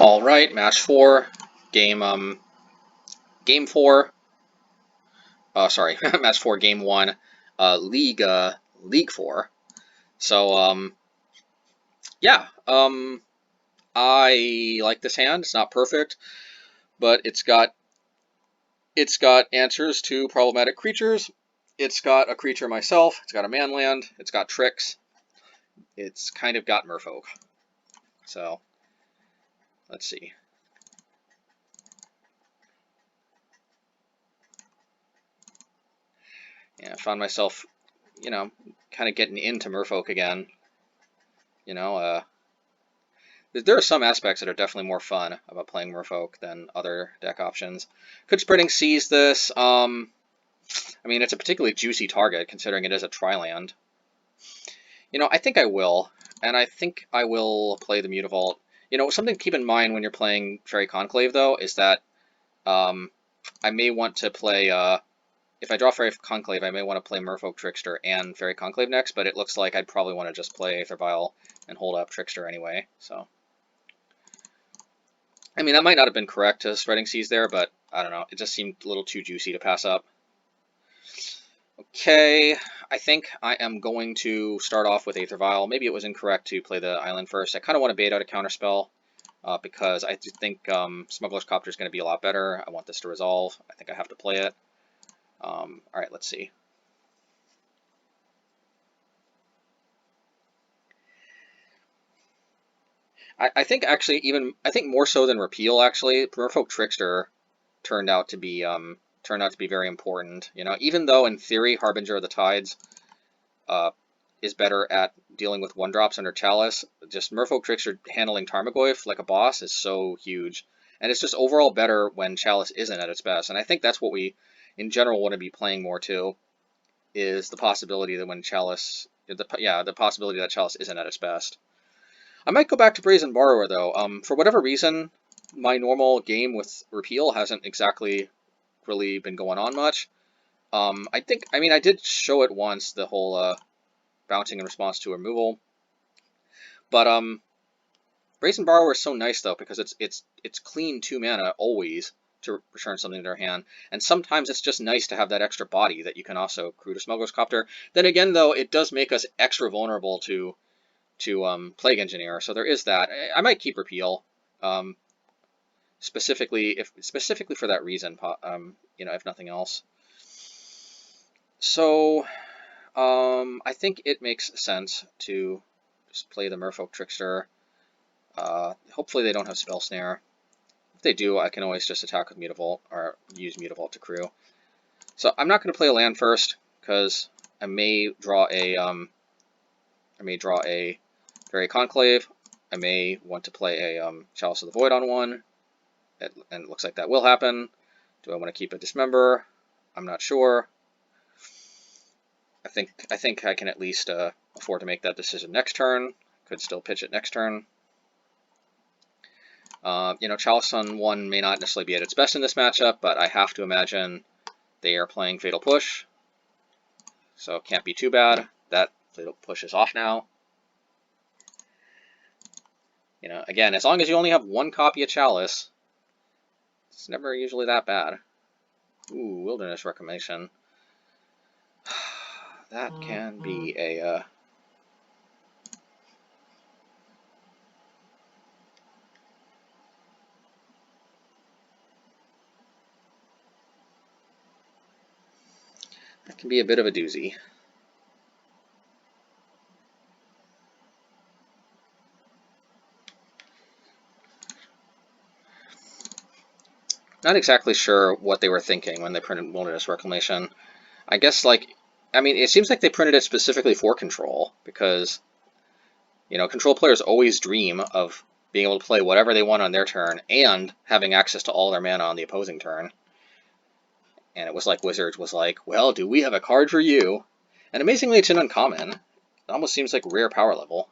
All right, match 4, game 4. Sorry, match 4, game 1, league 4. So yeah, I like this hand. It's not perfect, but it's got answers to problematic creatures. It's got a creature myself. It's got a man land. It's got tricks. It's kind of got Merfolk. So let's see. Yeah, I found myself, kind of getting into Merfolk again. There are some aspects that are definitely more fun about playing Merfolk than other deck options. Could Spreading Seas this? I mean, it's a particularly juicy target considering it is a tri-land. I think I will, and I think I will play the Mutavault. Something to keep in mind when you're playing Fairy Conclave, though, is that I may want to play, if I draw Fairy Conclave, I may want to play Merfolk Trickster and Fairy Conclave next, but it looks like I'd probably want to just play Aether Vial and hold up Trickster anyway, so. I mean, that might not have been correct to Spreading Seas there, but I don't know. It just seemed a little too juicy to pass up. Okay, I think I am going to start off with Aether Vial. Maybe it was incorrect to play the island first. I kind of want to bait out a counterspell because I think Smuggler's Copter is going to be a lot better. I want this to resolve. I think I have to play it. All right, let's see. I think actually I think more so than Repeal actually, Merfolk Trickster turned out to be very important. Even though in theory Harbinger of the Tides is better at dealing with 1-drops under Chalice, just Merfolk Trickster handling Tarmogoyf like a boss is so huge, and it's just overall better when Chalice isn't at its best. And I think that's what we in general want to be playing more too, is the possibility that when Chalice, the possibility that Chalice isn't at its best. I might go back to Brazen Borrower, though. For whatever reason, my normal game with Repeal hasn't exactly really been going on much. I did show it once, the whole bouncing in response to removal. But Brazen Borrower is so nice, though, because it's clean 2 mana always to return something to their hand. And sometimes it's just nice to have that extra body that you can also accrue to Smuggler's Copter. Then again, though, it does make us extra vulnerable to Plague Engineer, so there is that. I might keep Repeal, specifically for that reason, if nothing else. So, I think it makes sense to just play the Merfolk Trickster. Hopefully they don't have Spell Snare. If they do, I can always just attack with Mutavault, or use Mutavault to crew. So I'm not going to play a land first, because I may draw a Fairy Conclave. I may want to play a Chalice of the Void on one, and it looks like that will happen. Do I want to keep a Dismember? I'm not sure. I think I can at least afford to make that decision next turn. Could still pitch it next turn. Chalice on one may not necessarily be at its best in this matchup, but I have to imagine they are playing Fatal Push, so it can't be too bad. That Fatal Push is off now. Again, as long as you only have 1 copy of Chalice, it's never usually that bad. Ooh, Wilderness Reclamation. That can be a... that can be a bit of a doozy. Not exactly sure what they were thinking when they printed Wilderness Reclamation. I guess, it seems like they printed it specifically for Control, because, Control players always dream of being able to play whatever they want on their turn, and having access to all their mana on the opposing turn. And it was like Wizards was like, well, do we have a card for you? And amazingly, it's an uncommon. It almost seems like rare power level.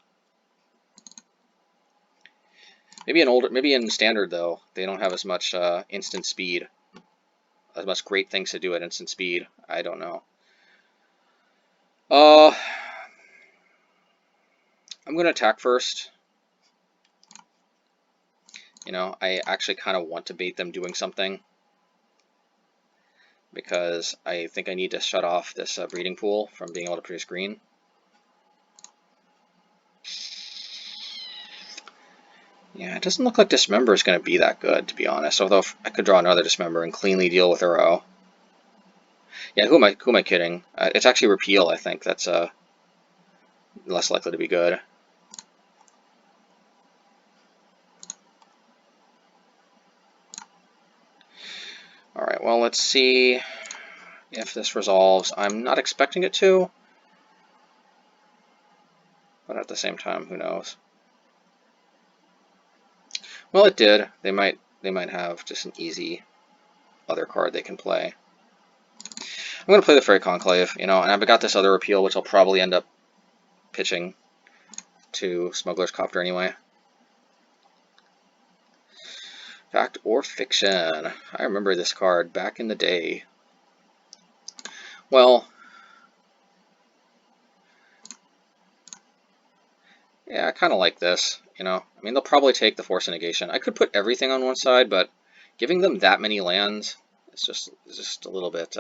Maybe in Standard, though, they don't have as much instant speed, as much great things to do at instant speed. I don't know. I'm going to attack first. You know, I actually kind of want to bait them doing something, because I think I need to shut off this breeding pool from being able to produce green. Yeah, it doesn't look like Dismember is going to be that good, to be honest, although I could draw another Dismember and cleanly deal with Uro. Yeah, who am I kidding? It's actually Repeal, I think, that's less likely to be good. Alright, well, let's see if this resolves. I'm not expecting it to, but at the same time, who knows? Well, it did. They might have just an easy other card they can play. I'm going to play the Fairy Conclave, you know, and I've got this other Repeal, which I'll probably end up pitching to Smuggler's Copter anyway. Fact or fiction? I remember this card back in the day. Well, yeah, I kind of like this, you know. I mean, they'll probably take the Force of Negation. I could put everything on one side, but giving them that many lands is just a little bit,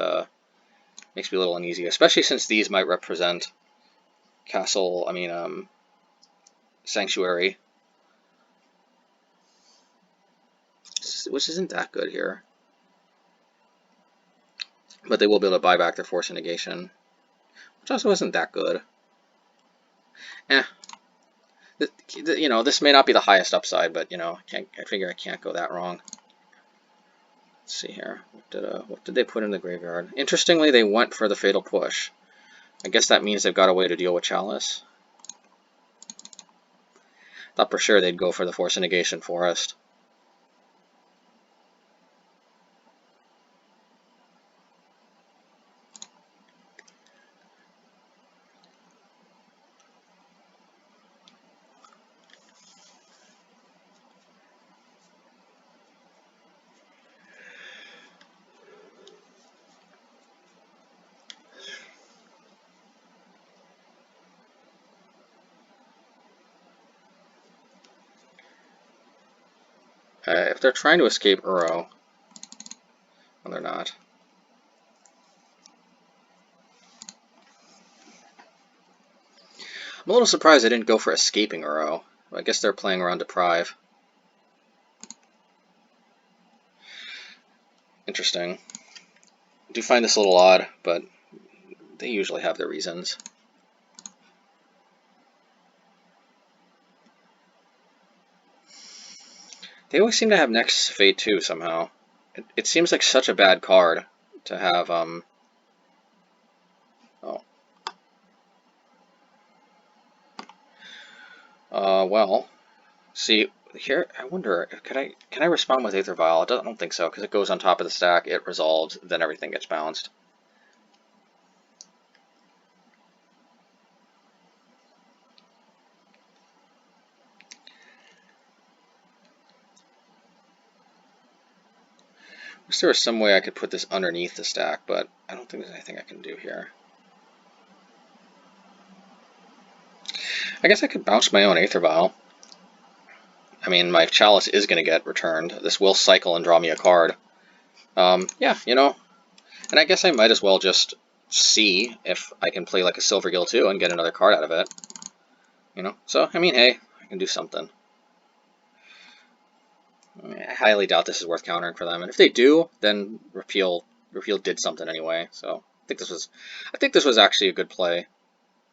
makes me a little uneasy, especially since these might represent Castle, Sanctuary, which isn't that good here. But they will be able to buy back their Force of Negation, which also isn't that good. You know, this may not be the highest upside, but, you know, I figure I can't go that wrong. Let's see here. What did they put in the graveyard? Interestingly, they went for the Fatal Push. I guess that means they've got a way to deal with Chalice. Thought for sure they'd go for the Force of Negation Forest. If they're trying to escape Uro, well, they're not. I'm a little surprised they didn't go for escaping Uro. I guess they're playing around Deprive. Interesting. I do find this a little odd, but they usually have their reasons. They always seem to have Next Fate too, somehow. It seems like such a bad card to have, oh. Well, see, here, I wonder, can I respond with Aether Vial? I don't think so, because it goes on top of the stack, it resolves, then everything gets bounced. I wish there was some way I could put this underneath the stack, but I don't think there's anything I can do here. I guess I could bounce my own Aether Vial. I mean, my Chalice is going to get returned. This will cycle and draw me a card. Yeah, you know, and I guess I might as well just see if I can play like a Silvergill too and get another card out of it. You know, so, I mean, hey, I can do something. I highly doubt this is worth countering for them, and if they do, then Repeal did something anyway. So I think this was actually a good play,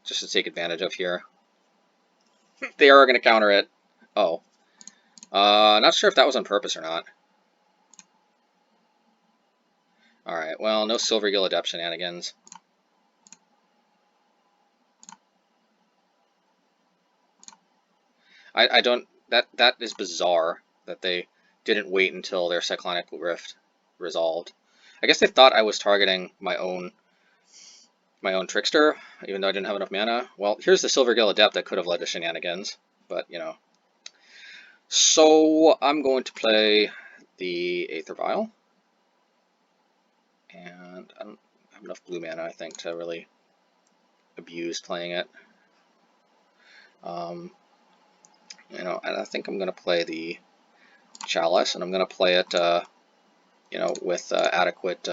just to take advantage of here. They are going to counter it. Oh, not sure if that was on purpose or not. All right, well, no Silvergill Adept shenanigans. I don't. That is bizarre that they didn't wait until their Cyclonic Rift resolved. I guess they thought I was targeting my own Trickster, even though I didn't have enough mana. Well, here's the Silvergill Adept that could have led to shenanigans, but, you know. So I'm going to play the Aether Vial, and I don't have enough blue mana, I think, to really abuse playing it. You know, and I think I'm going to play the Chalice, and I'm going to play it, you know, with adequate,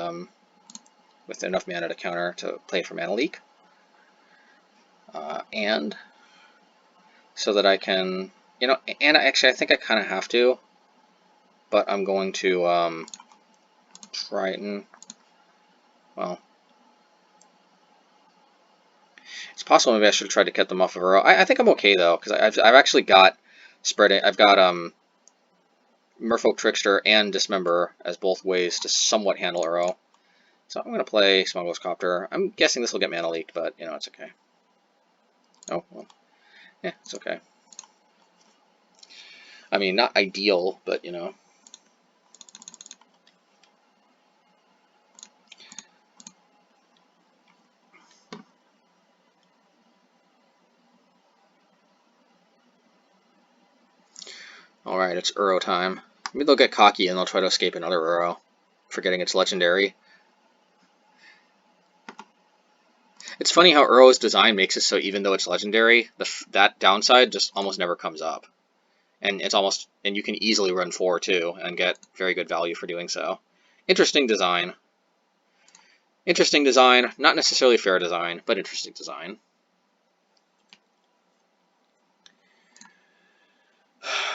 with enough mana to counter to play for mana leak, and so that I can, you know, and actually I think I kind of have to, but I'm going to Triton. Well, it's possible maybe I should try to get them off of Uro. I think I'm okay though, because I've actually got spreading. I've got Merfolk Trickster and Dismember as both ways to somewhat handle Uro. So I'm going to play Smuggler's Copter. I'm guessing this will get mana leaked, but you know, it's okay. Oh well, yeah, it's okay. I mean, not ideal, but you know. Alright, it's Uro time. Maybe they'll get cocky and they'll try to escape another Uro, forgetting it's legendary. It's funny how Uro's design makes it so even though it's legendary, that downside just almost never comes up. And it's almost, and you can easily run 4 too, and get very good value for doing so. Interesting design. Interesting design, not necessarily fair design, but interesting design.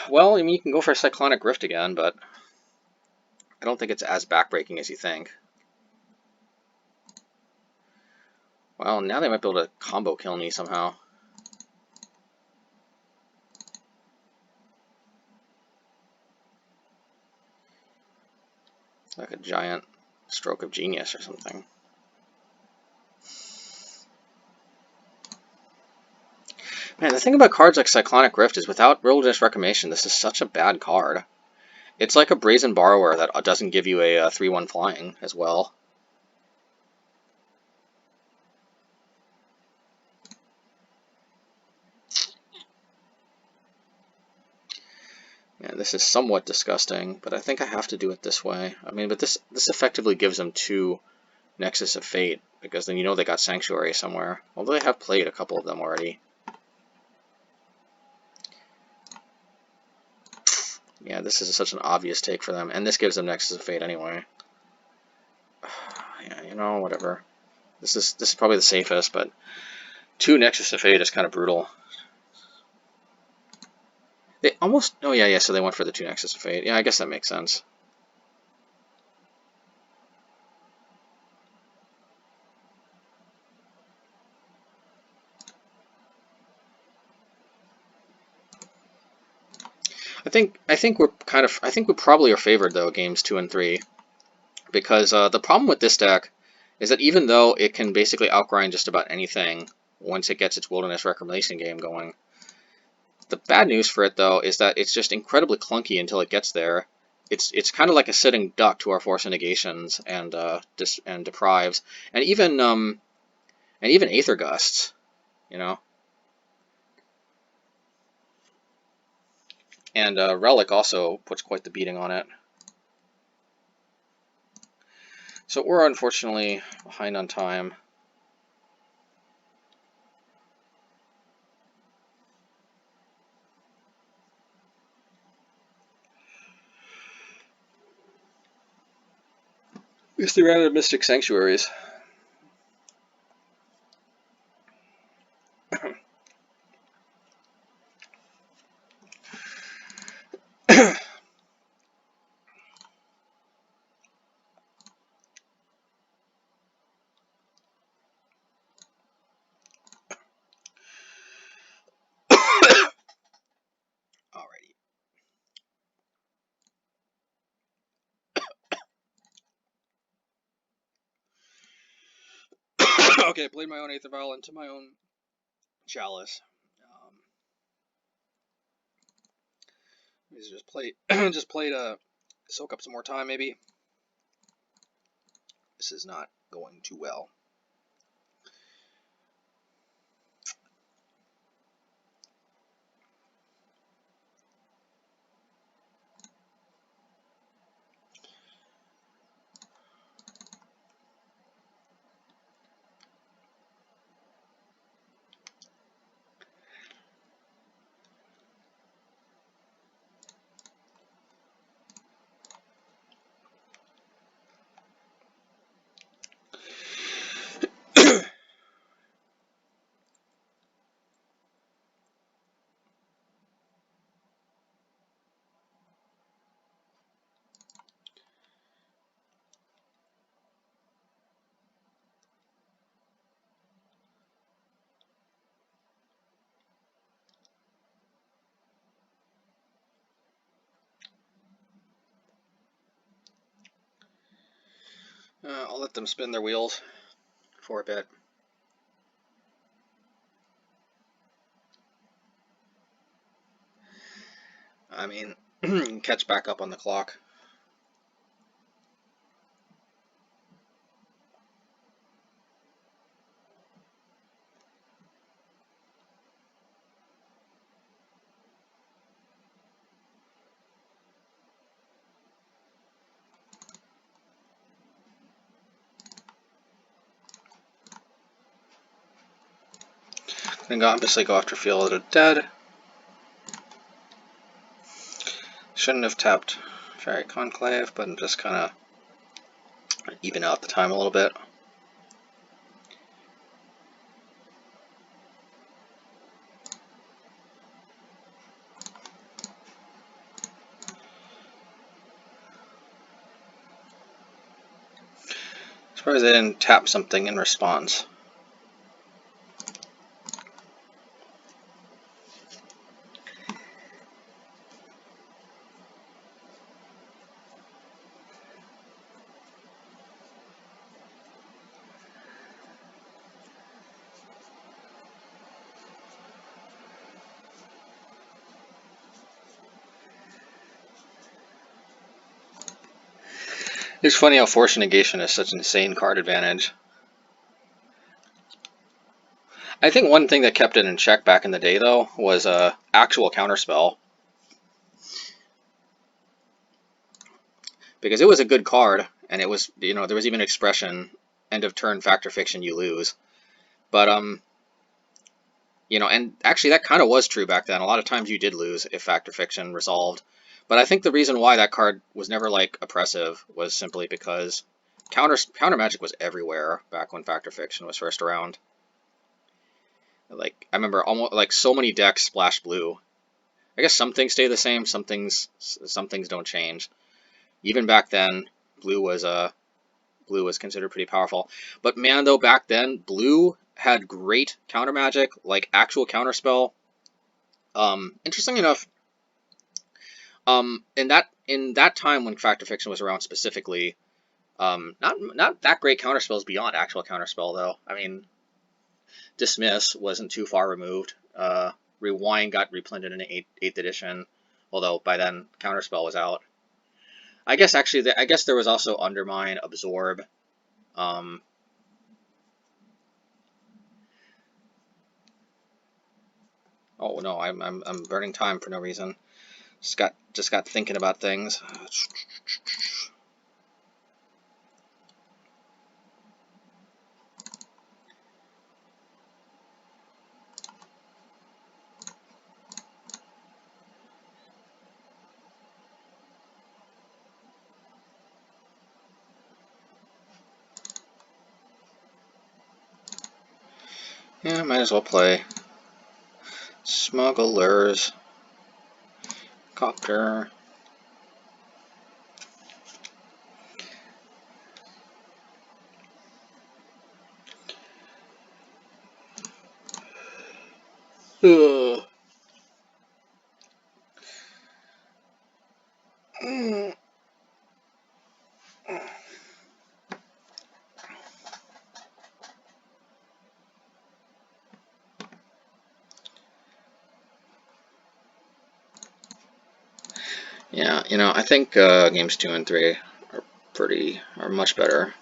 Well, I mean, you can go for a Cyclonic Rift again, but I don't think it's as backbreaking as you think. Well, now they might be able to combo kill me somehow. Like a giant stroke of genius or something. Man, the thing about cards like Cyclonic Rift is without Wilderness Reclamation, this is such a bad card. It's like a Brazen Borrower that doesn't give you a 3/1 flying as well. Yeah, this is somewhat disgusting, but I think I have to do it this way. I mean, but this effectively gives them 2 Nexus of Fate, because then you know they got Sanctuary somewhere. Although they have played a couple of them already. Yeah, this is such an obvious take for them, and this gives them Nexus of Fate anyway. Yeah, you know, whatever. This is probably the safest, but 2 Nexus of Fate is kind of brutal. They almost... Oh, yeah, so they went for the 2 Nexus of Fate. Yeah, I guess that makes sense. I think we probably are favored though games 2 and 3, because the problem with this deck is that even though it can basically outgrind just about anything once it gets its Wilderness Reclamation game going, the bad news for it though is that it's just incredibly clunky until it gets there. It's kind of like a sitting duck to our Force of Negations and Deprives, and even Aether Gusts, you know. And Relic also puts quite the beating on it. So we're unfortunately behind on time. At least they ran out of Mystic Sanctuaries. Alrighty. Okay, played my own Aether Vial into my own Chalice. Just play, just play to soak up some more time, maybe. This is not going too well. I'll let them spin their wheels for a bit. I mean, catch back up on the clock. And obviously go after Field of the Dead. Shouldn't have tapped Fairy Conclave, but I'm just kind of even out the time a little bit. Surprised they didn't tap something in response. It's funny how Force Negation is such an insane card advantage. I think one thing that kept it in check back in the day, though, was actual counterspell. Because it was a good card, and it was, you know, there was even expression, end of turn, Fact or Fiction, you lose. But, you know, and actually that kind of was true back then. A lot of times you did lose if Fact or Fiction resolved. But I think the reason why that card was never, like, oppressive was simply because counter magic was everywhere back when Fact or Fiction was first around. Like, I remember almost, like, so many decks splash blue. I guess some things stay the same, some things don't change. Even back then, blue was considered pretty powerful. But man, though, back then, blue had great counter magic, like actual counterspell. Interesting enough, in that time when Fact or Fiction was around specifically, not that great counterspells beyond actual counterspell though. I mean, Dismiss wasn't too far removed. Rewind got reprinted in 8th edition, although by then counterspell was out. I guess actually, I guess there was also Undermine, Absorb. Oh no, I'm burning time for no reason. Just got thinking about things. Yeah, might as well play Smugglers, Copter. Ugh. Yeah, you know, I think games 2 and 3 are much better.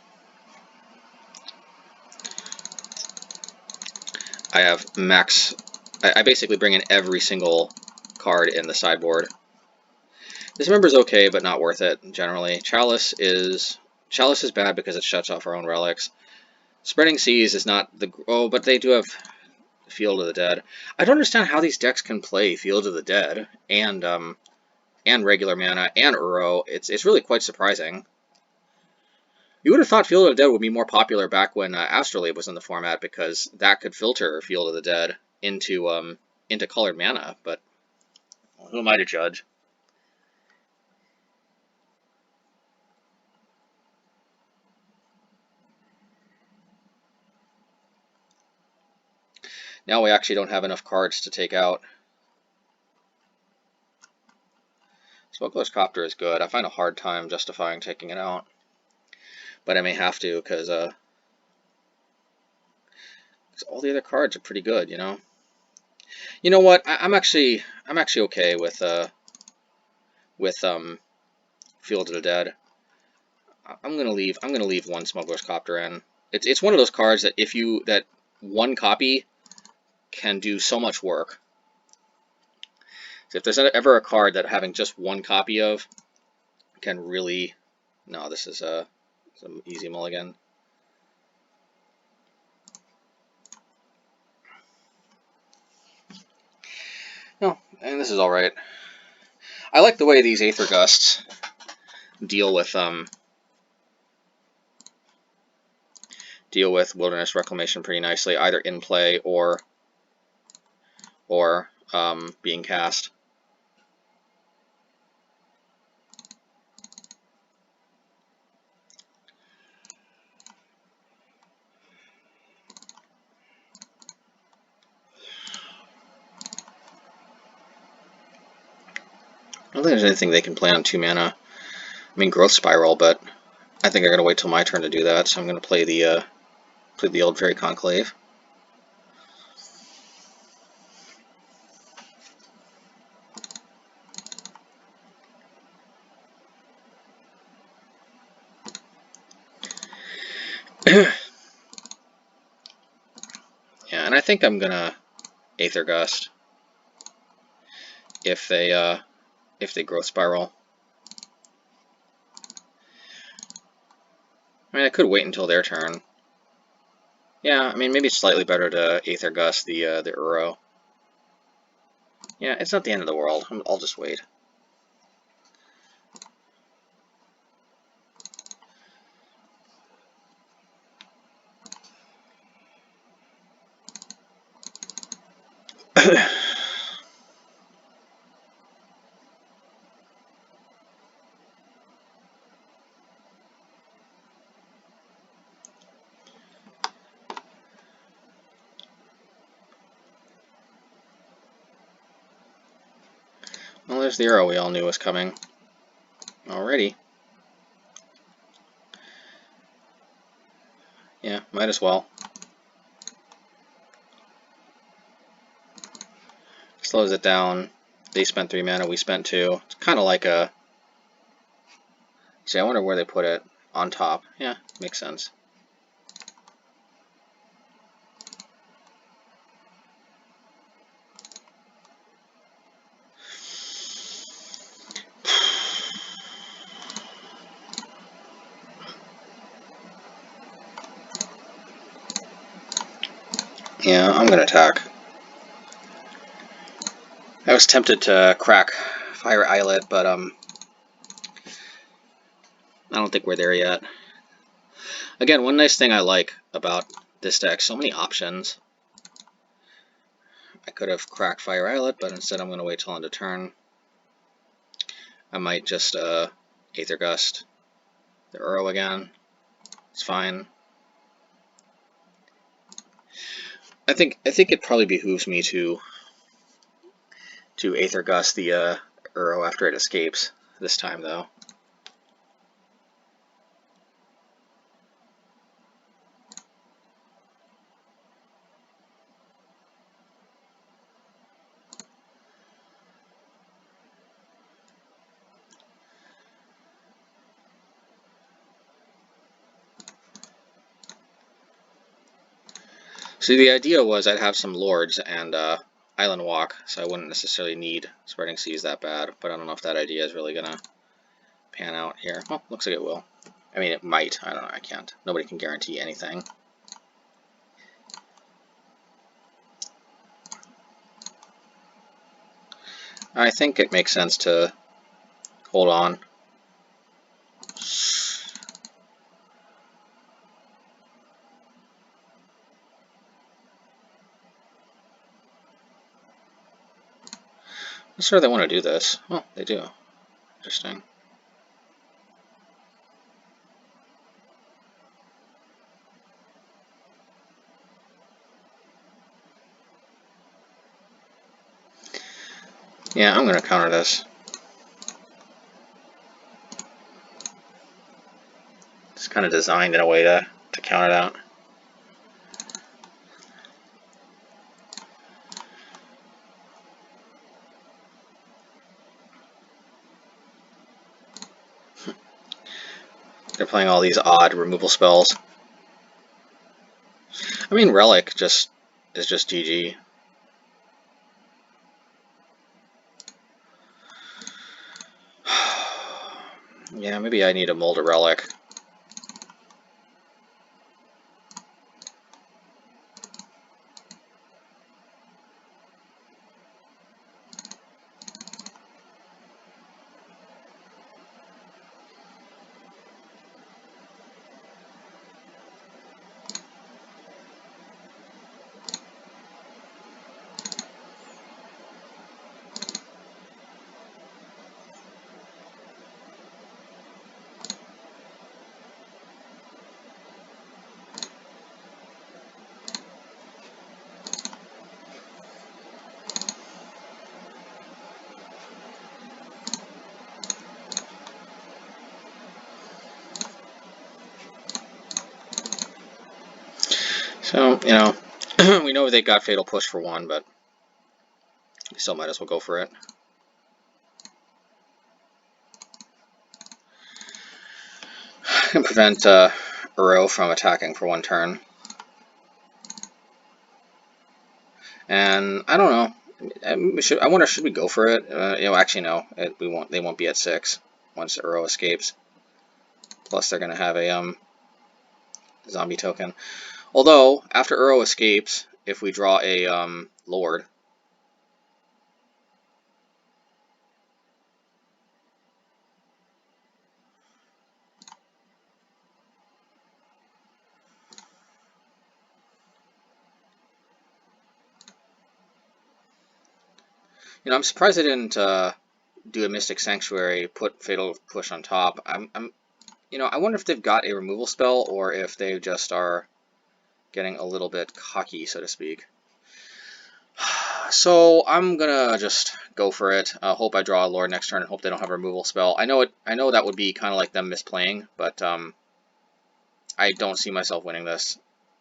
I have max. I basically bring in every single card in the sideboard. Dismember's okay, but not worth it generally. Chalice is bad because it shuts off our own relics. Spreading Seas is not the but they do have Field of the Dead. I don't understand how these decks can play Field of the Dead and regular mana and Uro. It's really quite surprising. You would have thought Field of the Dead would be more popular back when Astrolabe was in the format because that could filter Field of the Dead into colored mana. But who am I to judge? Now we actually don't have enough cards to take out. Smokeless Copter is good. I find a hard time justifying taking it out. but I may have to because all the other cards are pretty good, you know. You know what? I'm actually okay with Field of the Dead. I'm gonna leave one Smuggler's Copter in. It's one of those cards that that one copy can do so much work. So if there's ever a card that having just one copy of can really... No, this is some easy mulligan. No, and this is all right. I like the way these Aether Gusts deal with Wilderness Reclamation pretty nicely, either in play or being cast. I don't think there's anything they can play on 2 mana. I mean, Growth Spiral, but I think I'm gonna wait till my turn to do that. So I'm gonna play the old Fairy Conclave. Yeah, and I think I'm gonna Aether Gust if they Growth Spiral. I mean, I could wait until their turn. Yeah, I mean, maybe it's slightly better to Aether Gust the Uro. Yeah, it's not the end of the world. I'll just wait. Well, there's the Uro we all knew was coming. Alrighty. Yeah, might as well. Slows it down. They spent 3 mana, we spent 2. It's kind of like a... See, I wonder where they put it. On top. Yeah, makes sense. Yeah, I'm gonna attack. I was tempted to crack Fire Islet, but I don't think we're there yet. Again, one nice thing I like about this deck, so many options. I could have cracked Fire Islet, but instead I'm gonna wait till end of turn. I might just Aether Gust the Uro again. It's fine. I think it probably behooves me to Aether Gust the Uro after it escapes this time, though. See, the idea was I'd have some Lords and Island Walk, so I wouldn't necessarily need Spreading Seas that bad, but I don't know if that idea is really gonna pan out here. Well, looks like it will. I mean, it might. I don't know. I can't. Nobody can guarantee anything. I think it makes sense to hold on. I'm sure they want to do this. Oh, they do. Interesting. Yeah, I'm going to counter this. It's kind of designed in a way to count it out. They're playing all these odd removal spells. I mean, Relic is just GG. Yeah, maybe I need to mold a Relic. So, you know, we know they got Fatal Push for 1, but we still might as well go for it. And prevent Uro from attacking for 1 turn. And I don't know. I wonder, should we go for it? You know, actually no. We won't. They won't be at 6 once Uro escapes. Plus, they're gonna have a zombie token. Although after Uro escapes, if we draw a Lord, you know, I'm surprised they didn't do a Mystic Sanctuary, put Fatal Push on top. You know, I wonder if they've got a removal spell or if they just are getting a little bit cocky, so to speak. So I'm gonna just go for it. Hope I draw a Lord next turn and hope they don't have a removal spell. I know that would be kind of like them misplaying, but I don't see myself winning this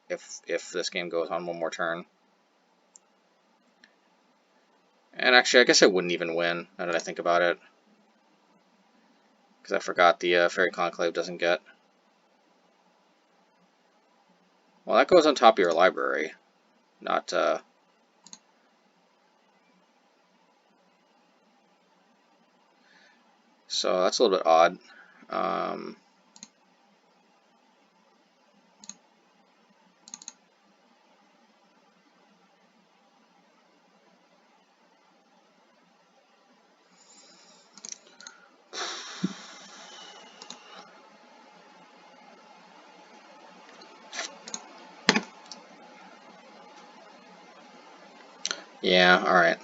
if this game goes on 1 more turn. And actually, I guess I wouldn't even win, now that I think about it. Because I forgot the Fairy Conclave doesn't get... Well, that goes on top of your library, not... So that's a little bit odd. Yeah, alright.